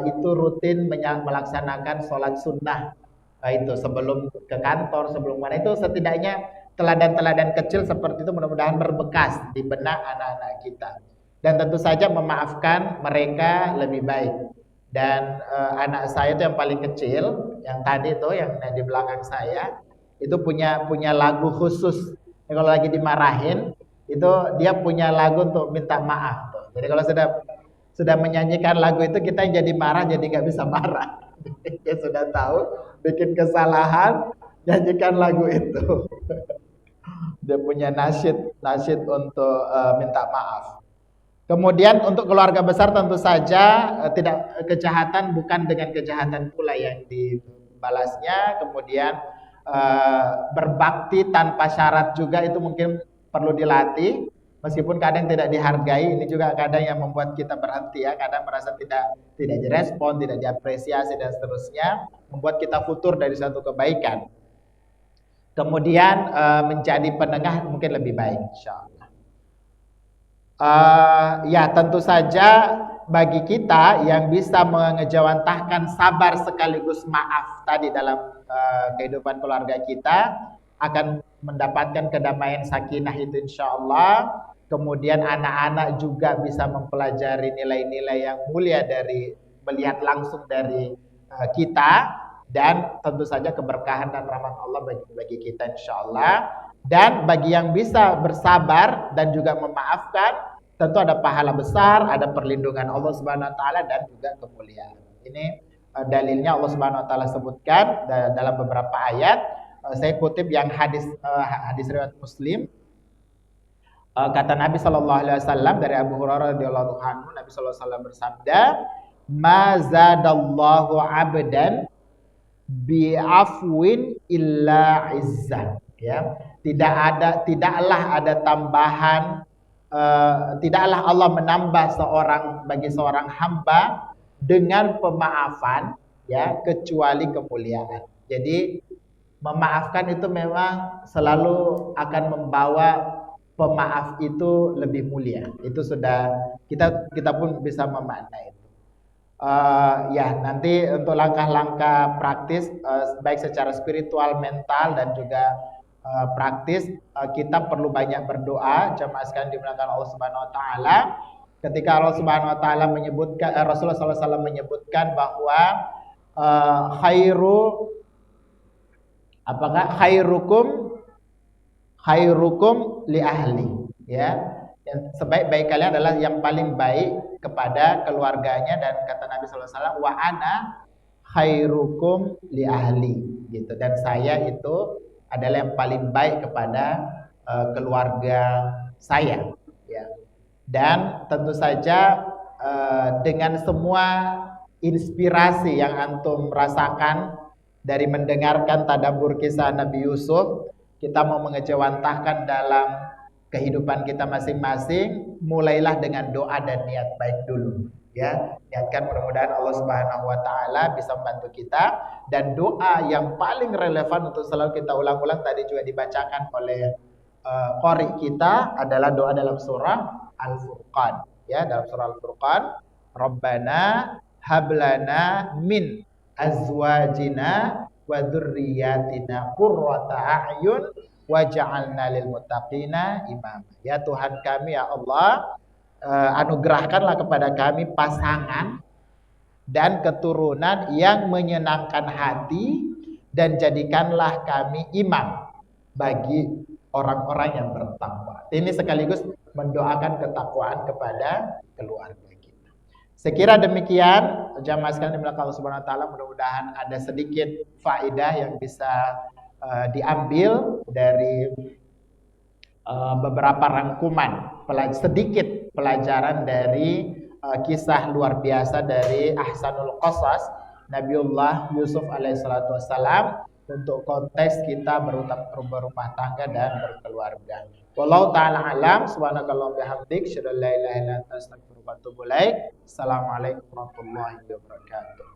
itu rutin melaksanakan sholat sunnah. Itu sebelum ke kantor, sebelum mana, itu setidaknya teladan-teladan kecil seperti itu mudah-mudahan berbekas di benak anak-anak kita. Dan tentu saja memaafkan mereka lebih baik. Dan anak saya itu yang paling kecil, yang tadi itu yang di belakang saya, itu punya lagu khusus. Kalau lagi dimarahin, itu dia punya lagu untuk minta maaf tuh. Jadi kalau sudah menyanyikan lagu itu, kita yang jadi marah jadi nggak bisa marah. Dia sudah tahu bikin kesalahan, nyanyikan lagu itu. Dia punya nasyid untuk minta maaf. Kemudian untuk keluarga besar tentu saja tidak, kejahatan bukan dengan kejahatan pula yang dibalasnya. Kemudian berbakti tanpa syarat juga itu mungkin perlu dilatih. Meskipun kadang tidak dihargai, ini juga kadang yang membuat kita berhenti ya. Kadang merasa tidak direspon, tidak diapresiasi dan seterusnya, membuat kita futur dari suatu kebaikan. Kemudian menjadi penengah mungkin lebih baik, insyaallah. Ya tentu saja bagi kita yang bisa mengejawantahkan sabar sekaligus maaf tadi dalam kehidupan keluarga kita, akan mendapatkan kedamaian sakinah itu insyaallah. Kemudian anak-anak juga bisa mempelajari nilai-nilai yang mulia dari melihat langsung dari kita. Dan tentu saja keberkahan dan rahmat Allah bagi kita insyaallah. Dan bagi yang bisa bersabar dan juga memaafkan, tentu ada pahala besar, ada perlindungan Allah Subhanahu wa taala dan juga kemuliaan. Ini dalilnya Allah Subhanahu wa taala sebutkan dalam beberapa ayat. Saya kutip yang hadis riwayat Muslim. Kata Nabi sallallahu alaihi wasallam dari Abu Hurairah radhiyallahu anhu, Nabi sallallahu alaihi wasallam bersabda, "Ma zadallahu 'abdan bi'afwin illa izzah." Ya, tidaklah ada tambahan, tidaklah Allah menambah bagi seorang hamba dengan pemaafan ya kecuali kemuliaan. Jadi memaafkan itu memang selalu akan membawa pemaaf itu lebih mulia. Itu sudah kita pun bisa memaknai itu. Ya, nanti untuk langkah-langkah praktis, baik secara spiritual, mental, dan juga praktis, kita perlu banyak berdoa. Jemaah sekalian dimuliakan Allah Subhanahu Wa Taala. Ketika Allah Subhanahu Wa Taala menyebutkan, Rasulullah SAW menyebutkan bahwa khairukum li ahli, ya, yang sebaik-baik kalian adalah yang paling baik kepada keluarganya, dan kata Nabi SAW, wa ana khairukum li ahli, gitu, dan saya itu adalah yang paling baik kepada keluarga saya, ya. Dan tentu saja dengan semua inspirasi yang antum rasakan dari mendengarkan tadabbur kisah Nabi Yusuf, kita mau mengejawantahkan dalam kehidupan kita masing-masing, mulailah dengan doa dan niat baik dulu, ya. Niatkan, mudah-mudahan Allah Subhanahu Wa Taala bisa membantu kita. Dan doa yang paling relevan untuk selalu kita ulang-ulang tadi juga dibacakan oleh qori kita adalah doa dalam surah Al-Furqan, ya, dalam surah Al-Furqan, Rabbana hablana min azwajina wa dzurriyyatina qurrata a'yun waj'alna lil muttaqina imama. Ya Tuhan kami, ya Allah, anugerahkanlah kepada kami pasangan dan keturunan yang menyenangkan hati, dan jadikanlah kami imam bagi orang-orang yang bertakwa. Ini sekaligus mendoakan ketakwaan kepada keluarga kita. Sekira demikian, jamaah sekalian dimuliakan Allah Subhanahu Wa Taala, mudah-mudahan ada sedikit faedah yang bisa diambil dari beberapa rangkuman, sedikit pelajaran dari kisah luar biasa dari Ahsanul Qasas Nabiullah Yusuf alaihissalatu wassalam untuk konteks kita berumah tangga dan berkeluarga. Wallahu ta'ala alam. Subhanakallahumma bihamdik, asyhadu an la ilaha illa anta, astaghfiruka wa atubu ilaik. Assalamualaikum warahmatullahi wabarakatuh.